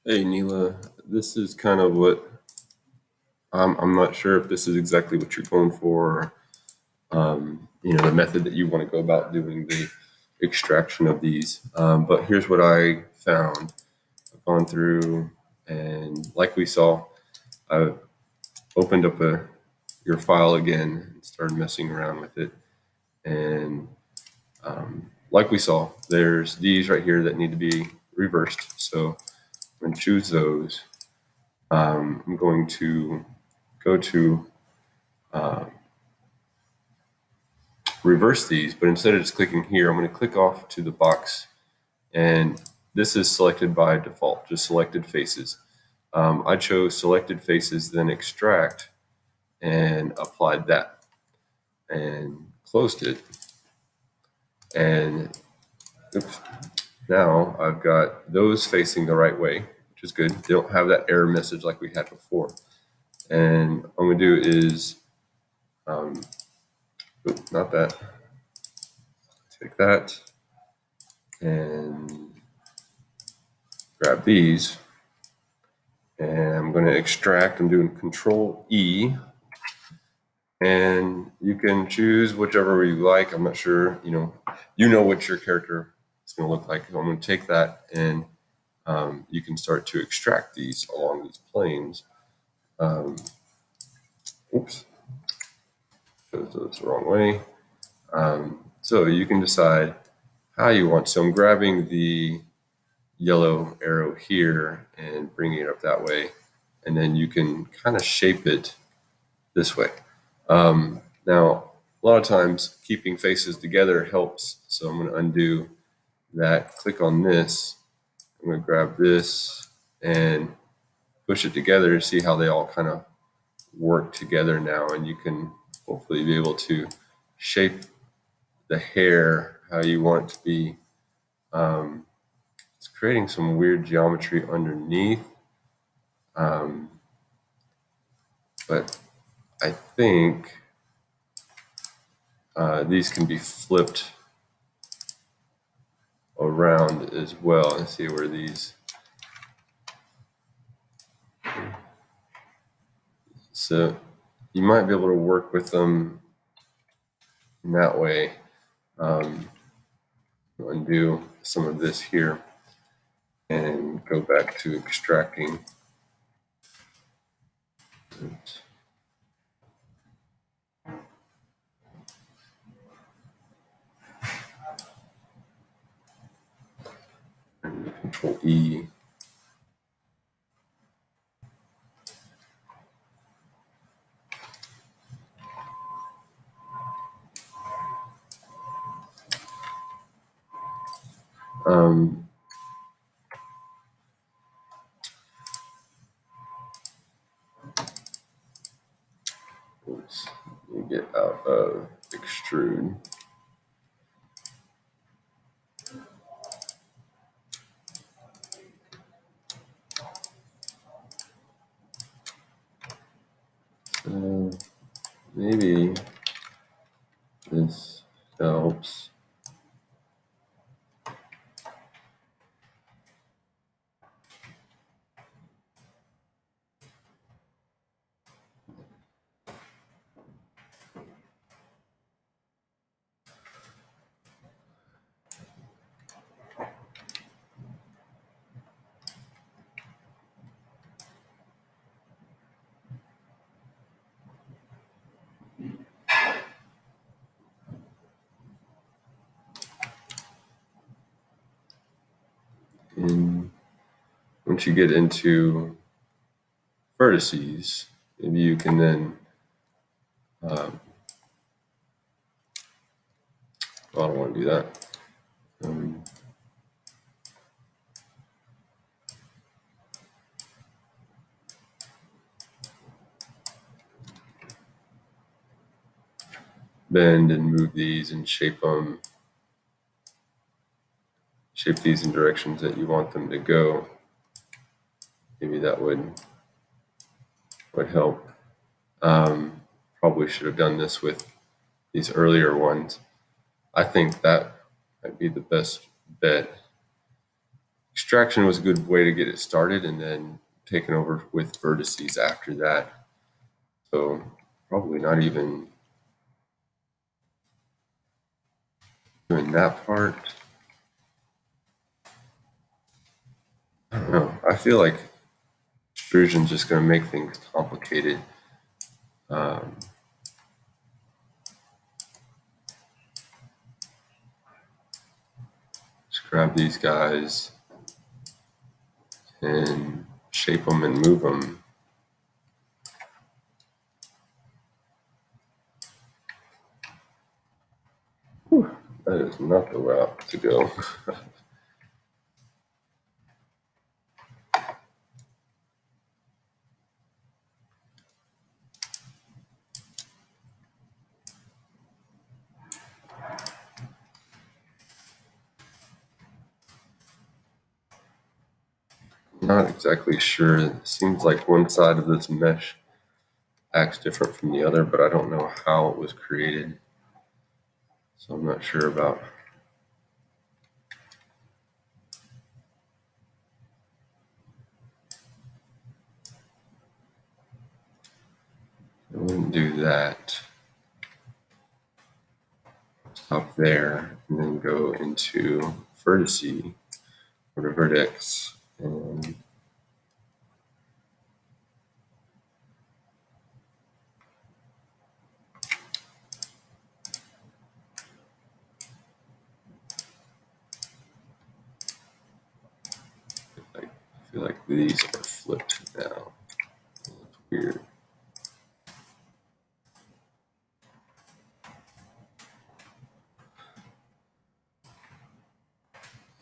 Hey Neela, this is kind of what I'm not sure if this is exactly what you're going for, the method that you want to go about doing the extraction of these. But here's what I found. I've gone through and like we saw, I opened up your file again and started messing around with it. And like we saw, there's these right here that need to be reversed. So I'm going to choose those. I'm going to go to reverse these, but instead of just clicking here, I'm going to click off to the box, and this is selected by default, just selected faces. I chose selected faces, then extract, and applied that, and closed it. And oops, now I've got those facing the right way, which is good. They don't have that error message like we had before. And what I'm going to do is, not that, take that and grab these, and I'm going to extract. I'm doing Control E, and you can choose whichever you like. I'm not sure, you know what your character is going to look like. So I'm going to take that, and you can start to extract these along these planes. Oops, chose those the wrong way. So you can decide how you want. So I'm grabbing the yellow arrow here and bringing it up that way, and then you can kind of shape it this way. Now, a lot of times keeping faces together helps. So I'm going to undo that, click on this. I'm going to grab this and push it together to see how they all kind of work together now. And you can hopefully be able to shape the hair how you want it to be. It's creating some weird geometry underneath. But I think these can be flipped around as well. Let's see where these. So you might be able to work with them in that way. Undo some of this here and go back to extracting. And Control E. Oops, you get out of extrude. Maybe this helps. And once you get into vertices, maybe you can then, well, I don't want to do that. Bend and move these and shape them. Shape these in directions that you want them to go. Maybe that would help. Probably should have done this with these earlier ones. I think that might be the best bet. extraction was a good way to get it started, and then taking over with vertices after that. So probably not even doing that part. I don't know. I feel like extrusion's just going to make things complicated. Just grab these guys and shape them and move them. Whew, that is not the route to go. Not exactly sure. It seems like one side of this mesh acts different from the other, but I don't know how it was created. So I'm not sure about. I wouldn't do that. Stop there and then go into vertice or to vertex and I feel like these are flipped now. That's weird.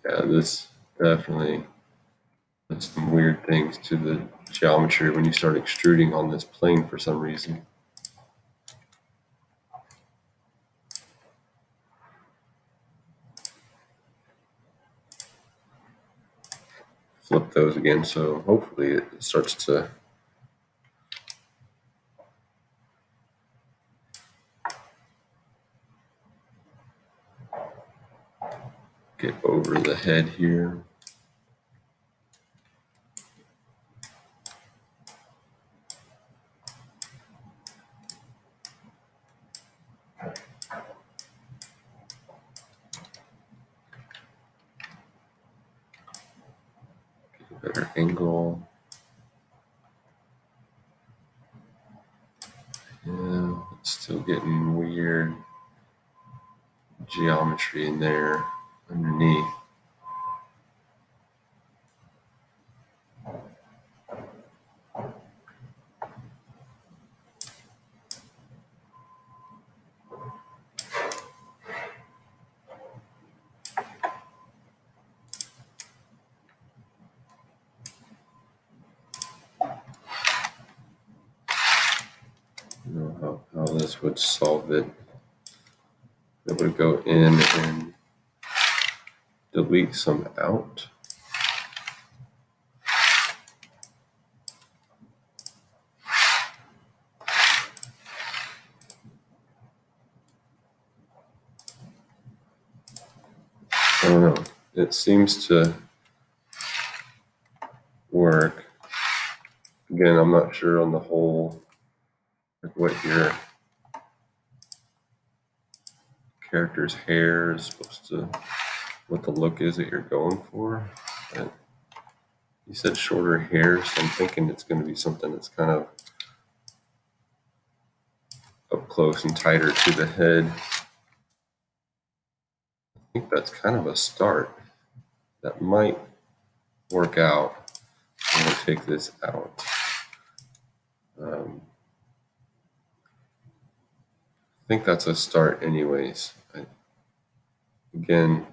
Yeah, this definitely does some weird things to the geometry when you start extruding on this plane for some reason. Flip those again, so hopefully it starts to get over the head here. Get a better angle. Yeah, it's still getting weird geometry in there underneath. I don't know how this would solve it. It would go in and delete some out. I don't know. It seems to work. Again, I'm not sure on the whole, like what your character's hair is supposed to, what the look is that you're going for. But you said shorter hair, so I'm thinking it's going to be something that's kind of up close and tighter to the head. I think that's kind of a start. That might work out. I'm going to take this out. I think that's a start anyways. Again,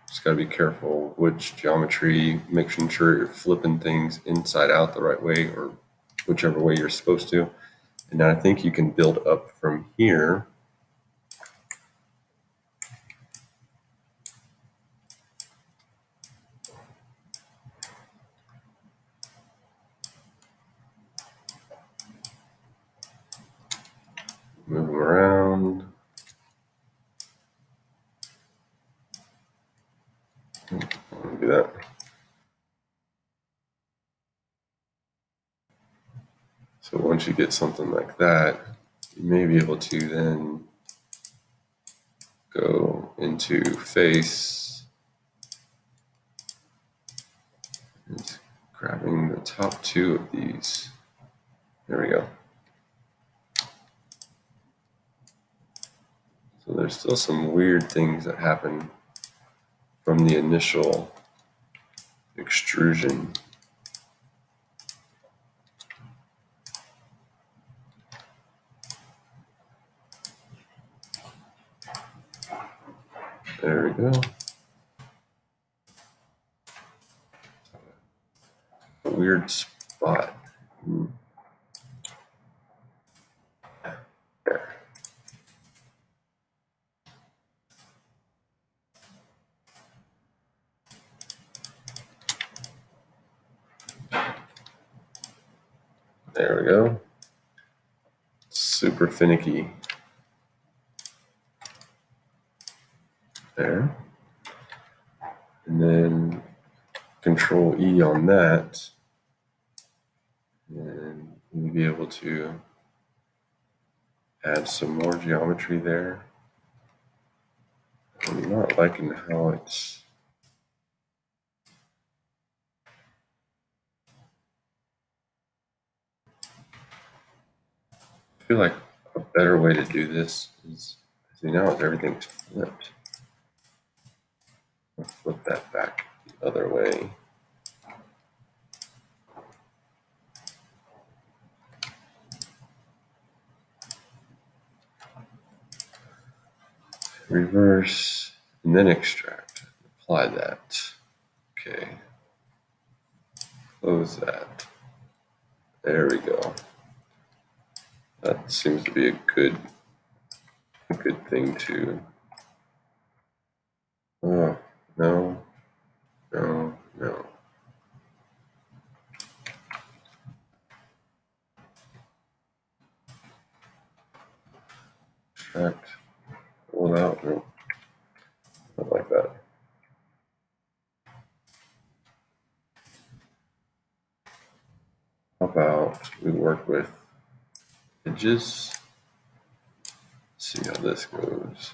just got to be careful which geometry, making sure you're flipping things inside out the right way or whichever way you're supposed to. And I think you can build up from here. Move them around. do that. So once you get something like that, you may be able to then go into face and grabbing the top two of these. There we go. So there's still some weird things that happen from the initial extrusion. There we go. A weird spot. There. There we go. Super finicky. There. And then Control E on that. And you'll be able to add some more geometry there. I'm not liking how it's. I feel like a better way to do this is, see, now everything's flipped. I'll flip that back the other way. Reverse and then extract. Apply that. Okay. Close that. There we go. That seems to be a good thing to. Oh, no, no, no. Extract. Pull it out. No, not like that. How about we work with edges? See how this goes.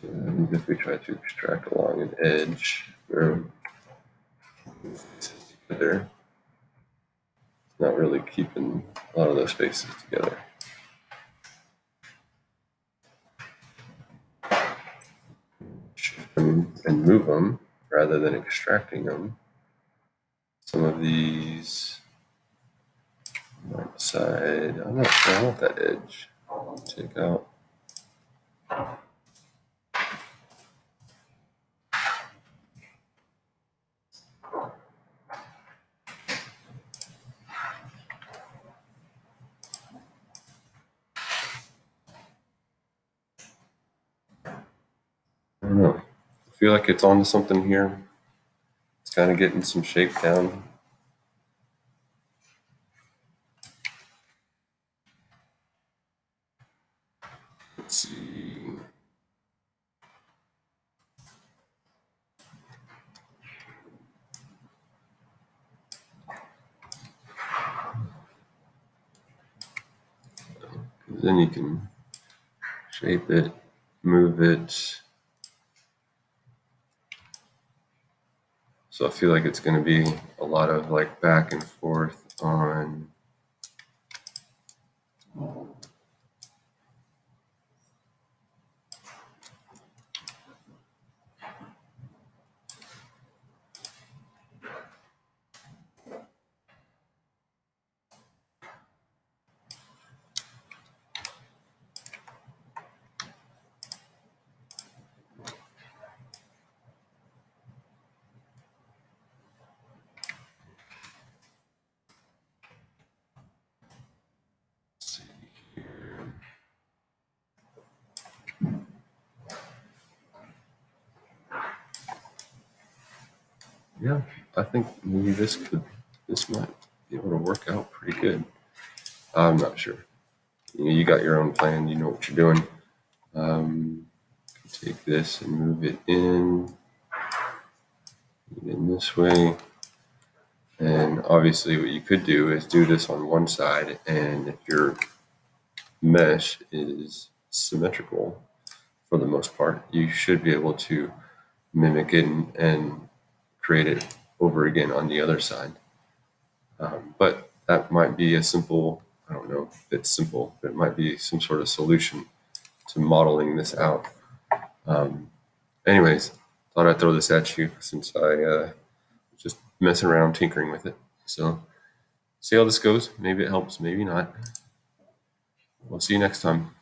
And if we try to extract along an edge, there, it's not really keeping a lot of those faces together. Shift them and move them rather than extracting them. Some of these might decide, I'm not sure I want that edge. Take out. I don't know. I feel like it's onto something here. It's kind of getting some shape down. Let's see. Then you can shape it, move it. So I feel like it's going to be a lot of like back and forth on yeah, I think maybe this might be able to work out pretty good. I'm not sure. You got your own plan. You know what you're doing. Take this and move it in this way. And obviously what you could do is do this on one side, and if your mesh is symmetrical for the most part, you should be able to mimic it and create it over again on the other side. But that might be a simple, I don't know if it's simple, but it might be some sort of solution to modeling this out. Anyways, thought I'd throw this at you since I just messing around tinkering with it. So see how this goes. Maybe it helps, maybe not. We'll see you next time.